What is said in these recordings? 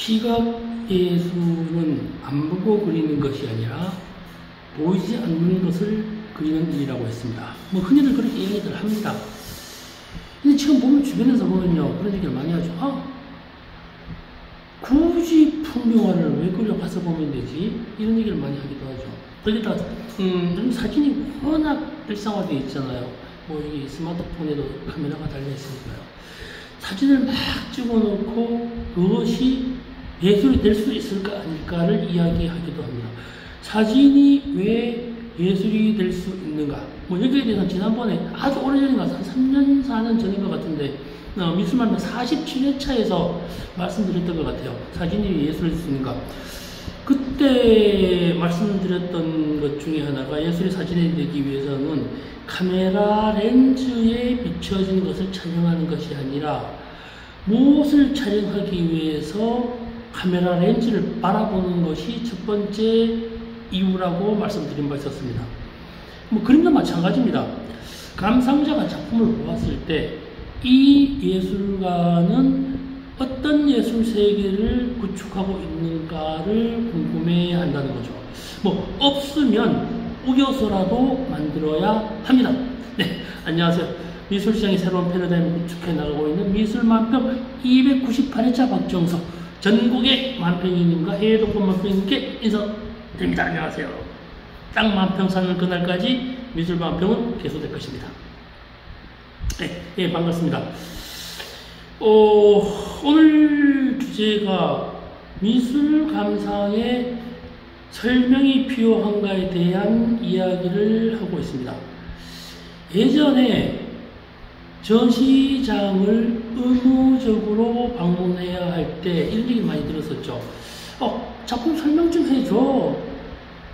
시각 예술은 안 보고 그리는 것이 아니라 보이지 않는 것을 그리는 일이라고 했습니다. 뭐 흔히들 그렇게 얘기들 합니다. 근데 지금 보면 주변에서 보면요 그런 얘기를 많이 하죠. 굳이 풍경화를 왜 그려 가서 보면 되지? 이런 얘기를 많이 하기도 하죠. 거기다 사진이 워낙 일상화되어 있잖아요. 뭐 이 스마트폰에도 카메라가 달려 있으니까요. 사진을 막 찍어놓고 그것이 예술이 될 수 있을까 아닐까를 이야기하기도 합니다. 사진이 왜 예술이 될 수 있는가? 뭐 여기에 대해서는 지난번에 아주 오래전인가 한 3년, 4년 전인 것 같은데 미술만면 47회차에서 말씀드렸던 것 같아요. 사진이 예술이 될 수 있는가? 그때 말씀드렸던 것 중에 하나가 예술이 사진이 되기 위해서는 카메라 렌즈에 비춰진 것을 촬영하는 것이 아니라 무엇을 촬영하기 위해서 카메라 렌즈를 바라보는 것이 첫 번째 이유라고 말씀드린 바 있었습니다. 뭐 그림도 마찬가지입니다. 감상자가 작품을 보았을 때 이 예술가는 어떤 예술 세계를 구축하고 있는가를 궁금해 한다는 거죠. 뭐 없으면 우겨서라도 만들어야 합니다. 네, 안녕하세요. 미술시장의 새로운 패러다임을 구축해 나가고 있는 미술만평 298회차 박정석 전국의 만평이님과 해외 독본 만평이님께 인사드립니다. 안녕하세요. 땅 만평 사는 그날까지 미술 만평은 계속될 것입니다. 네, 반갑습니다. 오늘 주제가 미술 감상에 설명이 필요한가에 대한 이야기를 하고 있습니다. 예전에 전시장을 의무적으로 방문해야 할 때 이런 얘기 많이 들었었죠. 작품 설명 좀 해줘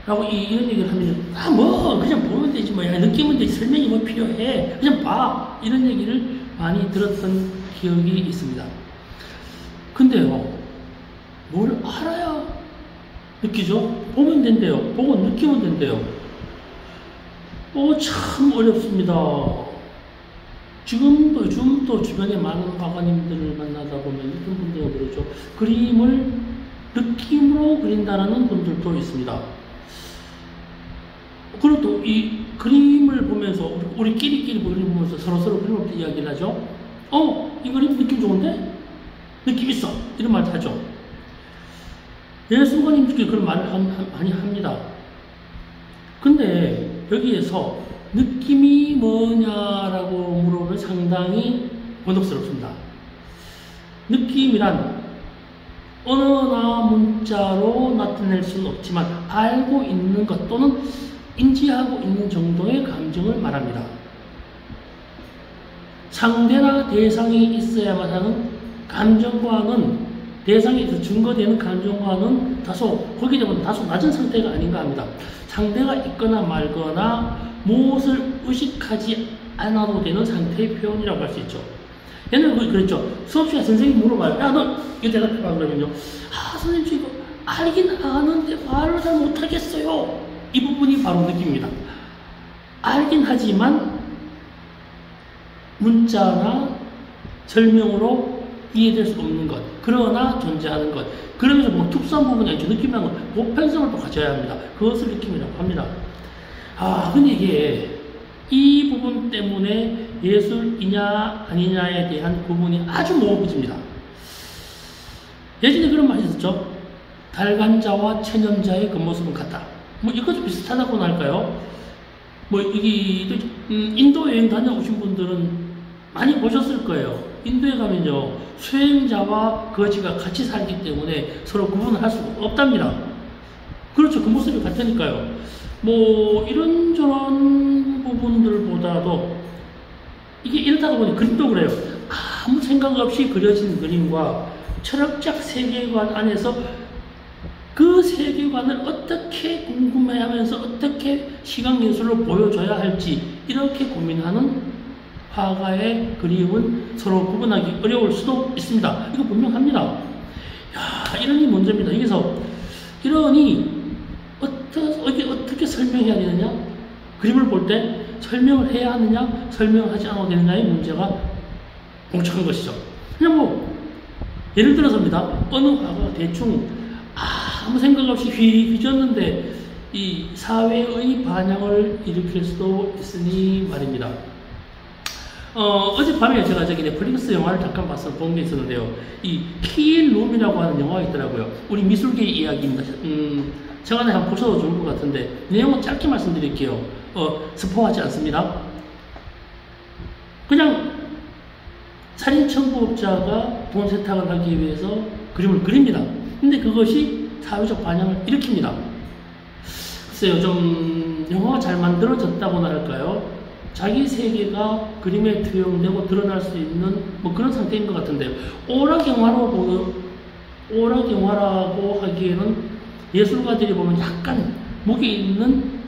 라고 이런 얘기를 하면 뭐 그냥 보면 되지 뭐 느끼면 되지 설명이 뭐 필요해 그냥 봐 이런 얘기를 많이 들었던 기억이 있습니다. 근데요 뭘 알아야 느끼죠? 보면 된대요. 보고 느끼면 된대요. 참 어렵습니다. 요즘도 주변에 많은 화가님들을 만나다 보면 이런 분들은 그러죠. 그림을 느낌으로 그린다는 분들도 있습니다. 그리고 또 이 그림을 보면서 우리끼리 그림 보면서 서로 그림을 이야기를 하죠. 이 그림 느낌 좋은데? 느낌 있어. 이런 말을 하죠. 예술가님들끼리 그런 말을 많이 합니다. 근데 여기에서 느낌이 뭐냐라고 물어보면 상당히 번혹스럽습니다. 느낌이란 언어나 문자로 나타낼 수는 없지만 알고 있는 것 또는 인지하고 있는 정도의 감정을 말합니다. 상대나 대상이 있어야만 하는 감정과는 대상에서 증거되는 감정과는 거기에 대한 다소 낮은 상태가 아닌가 합니다. 상대가 있거나 말거나 무엇을 의식하지 않아도 되는 상태의 표현이라고 할 수 있죠. 옛날에 그랬죠. 수업시간에 선생님이 물어봐요. 너 이거 대답해봐 그러면요. 선생님 저 이거 알긴 아는데 말을 잘 못하겠어요. 이 부분이 바로 느낌입니다. 알긴 하지만 문자나 설명으로 이해될 수 없는 것, 그러나 존재하는 것. 그러면서 뭐 특수한 부분이 아니죠. 느낌이라는 건 보편성을 또 가져야 합니다. 그것을 느낌이라고 합니다. 근데 이게 이 부분 때문에 예술이냐 아니냐에 대한 구분이 아주 모호해집니다. 예전에 그런 말이 있었죠. 달간자와 체념자의 겉모습은 같다. 뭐 이것도 비슷하다고 할까요? 뭐 이게 인도 여행 다녀오신 분들은 많이 보셨을 거예요. 인도에 가면요 수행자와 거지가 같이 살기 때문에 서로 구분을 할 수가 없답니다. 그렇죠. 그 모습이 같으니까요. 뭐 이런저런 부분들보다도 이게 이러다가 보니 그림도 그래요. 아무 생각 없이 그려진 그림과 철학적 세계관 안에서 그 세계관을 어떻게 궁금해하면서 어떻게 시각예술로 보여줘야 할지 이렇게 고민하는 화가의 그림은 서로 구분하기 어려울 수도 있습니다. 이거 분명합니다. 이러니 문제입니다. 여기서 이러니 어떻게 설명해야 되느냐? 그림을 볼 때 설명을 해야 하느냐? 설명을 하지 않아도 되느냐의 문제가 봉착한 것이죠. 그냥 예를 들어서입니다. 어느 화가 대충 아무 생각 없이 휘졌는데 이 사회의 반향을 일으킬 수도 있으니 말입니다. 어젯밤에 제가 저기 넷플릭스 영화를 잠깐 본 게 있었는데요. 이 킬 룸이라고 하는 영화가 있더라고요. 우리 미술계 이야기입니다. 제가 한번 보셔도 좋을 것 같은데 내용은 짧게 말씀드릴게요. 스포하지 않습니다. 그냥 살인 청부업자가 돈 세탁을 하기 위해서 그림을 그립니다. 근데 그것이 사회적 반향을 일으킵니다. 글쎄요, 좀 영화가 잘 만들어졌다고나 할까요? 자기 세계가 그림에 투영되고 드러날 수 있는 뭐 그런 상태인 것 같은데요. 오락영화라고 하기에는 예술가들이 보면 약간 목이 있는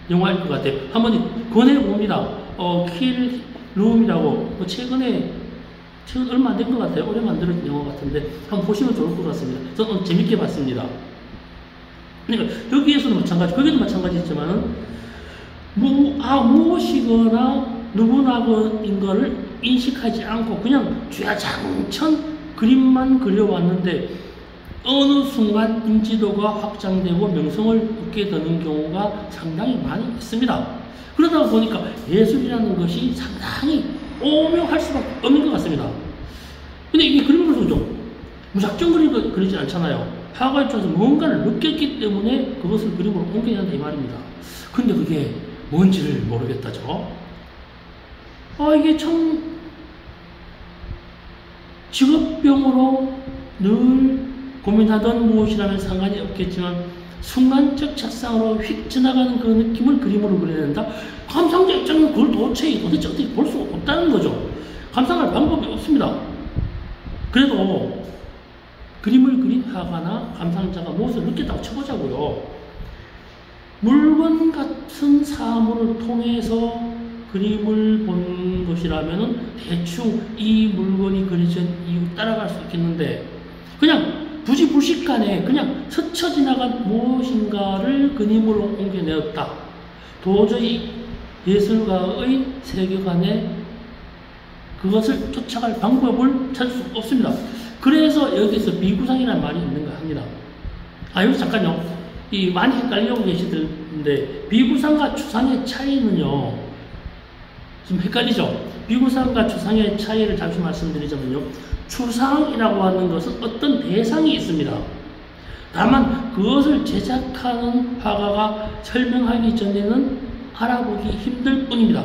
영화일 것 같아요. 한번 권해봅니다. 킬 룸이라고 최근 얼마 안 된 것 같아요. 오래 만들어진 영화 같은데 한번 보시면 좋을 것 같습니다. 저는 재밌게 봤습니다. 그러니까 여기에서도 마찬가지, 거기도 마찬가지지만은 무엇이거나 누구나인 것을 인식하지 않고 그냥 주야장천 그림만 그려왔는데 어느 순간 인지도가 확장되고 명성을 얻게 되는 경우가 상당히 많이 있습니다. 그러다 보니까 예술이라는 것이 상당히 오묘할 수밖에 없는 것 같습니다. 근데 이게 그림을 그려서 무작정 그리지 않잖아요. 화가 입장에서 뭔가를 느꼈기 때문에 그것을 그림으로 옮겨야 한다 이 말입니다. 근데 그게 뭔지를 모르겠다죠. 이게 참 직업병으로 늘 고민하던 무엇이라면 상관이 없겠지만 순간적 착상으로 휙 지나가는 그 느낌을 그림으로 그려낸다? 감상자 입장은 그걸 도대체 어떻게 볼 수가 없다는 거죠. 감상할 방법이 없습니다. 그래도 그림을 그린 화가나 감상자가 무엇을 느꼈다고 쳐보자고요. 물건 같은 사물을 통해서 그림을 본 것이라면 대충 이 물건이 그려진 이유 따라갈 수 있겠는데 그냥 부지불식간에 그냥 스쳐 지나간 무엇인가를 그림으로 옮겨내었다. 도저히 예술가의 세계관에 그것을 쫓아갈 방법을 찾을 수 없습니다. 그래서 여기서 비구상이라는 말이 있는가 합니다. 여기 잠깐요. 많이 헷갈리고 계시던데 비구상과 추상의 차이는요. 좀 헷갈리죠? 비구상과 추상의 차이를 잠시 말씀드리자면요. 추상이라고 하는 것은 어떤 대상이 있습니다. 다만 그것을 제작하는 화가가 설명하기 전에는 알아보기 힘들 뿐입니다.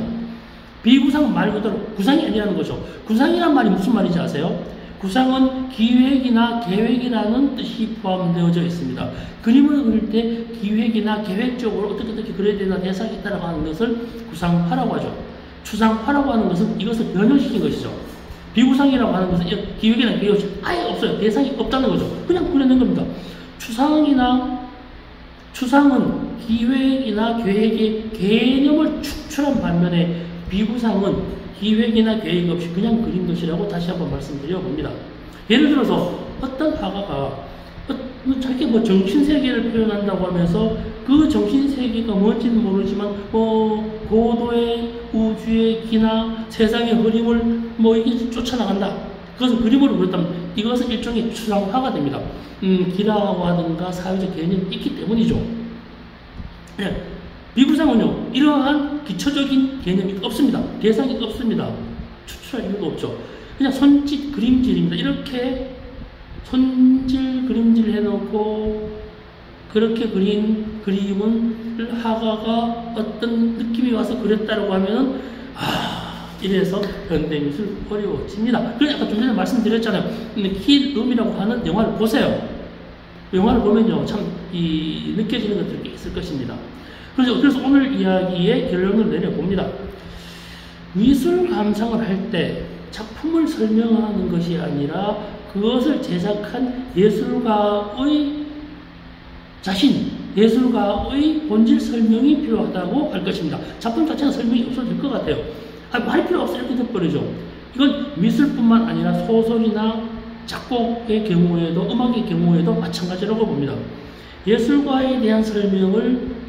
비구상은 말 그대로 구상이 아니라는 거죠. 구상이란 말이 무슨 말인지 아세요? 구상은 기획이나 계획이라는 뜻이 포함되어져 있습니다. 그림을 그릴 때 기획이나 계획적으로 어떻게 그려야 되나 대상이 있다고 하는 것을 구상화라고 하죠. 추상화라고 하는 것은 이것을 변형시킨 것이죠. 비구상이라고 하는 것은 기획이나 계획이 아예 없어요. 대상이 없다는 거죠. 그냥 그려낸 겁니다. 추상은 기획이나 계획의 개념을 축출한 반면에 비구상은 기획이나 계획 없이 그냥 그린 것이라고 다시 한번 말씀드려 봅니다. 예를 들어서 어떤 화가가 자기 정신세계를 표현한다고 하면서 그 정신세계가 뭔지는 모르지만 고도의 우주의 기나 세상의 흐름을 이게 쫓아나간다. 그것은 그림으로 그렸다면 이것은 일종의 추상화가 됩니다. 기라화든가 사회적 개념이 있기 때문이죠. 네. 비구상은요, 이러한 기초적인 개념이 없습니다. 대상이 없습니다. 추출할 이유가 없죠. 그냥 손짓 그림질입니다. 이렇게 손질 그림질 해놓고 그렇게 그린 그림을 화가가 어떤 느낌이 와서 그렸다고 하면은 이래서 현대미술 어려워집니다. 그래서 아까 좀 전에 말씀드렸잖아요. 킬 룸이라고 하는 영화를 보세요. 영화를 보면요, 참 느껴지는 것들이 있을 것입니다. 그래서 오늘 이야기의 결론을 내려봅니다. 미술 감상을 할 때 작품을 설명하는 것이 아니라 그것을 제작한 예술가의 예술가의 본질 설명이 필요하다고 할 것입니다. 작품 자체는 설명이 없어도 될 것 같아요. 말이 필요 없어 이렇게 돼버리죠. 이건 미술뿐만 아니라 소설이나 작곡의 경우에도 음악의 경우에도 마찬가지라고 봅니다. 예술가에 대한 설명을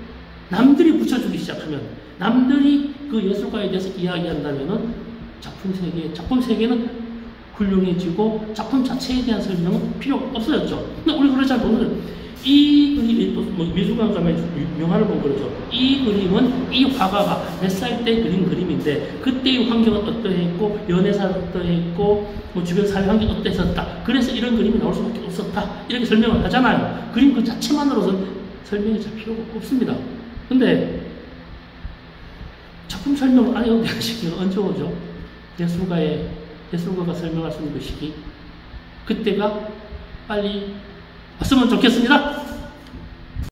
남들이 붙여주기 시작하면 남들이 그 예술가에 대해서 이야기한다면은 작품 세계는 훌륭해지고 작품 자체에 대한 설명은 필요 없어졌죠. 근데 우리 그렇지 않고 이 그림이 또 뭐 미술관 가면 유명한을 보면 그러죠. 이 그림은 이 화가가 몇 살 때 그린 그림인데 그때의 환경은 어떠했고 연애사는 어떠했고 뭐 주변 사회 환경이 어떠했었다. 그래서 이런 그림이 나올 수밖에 없었다. 이렇게 설명을 하잖아요. 그림 그 자체만으로는 설명이 잘 필요가 없습니다. 근데 작품 설명을 안 해도 되는 시기가 언제 오죠? 예술가가 설명할 수 있는 그 시기. 그때가 빨리 왔으면 좋겠습니다.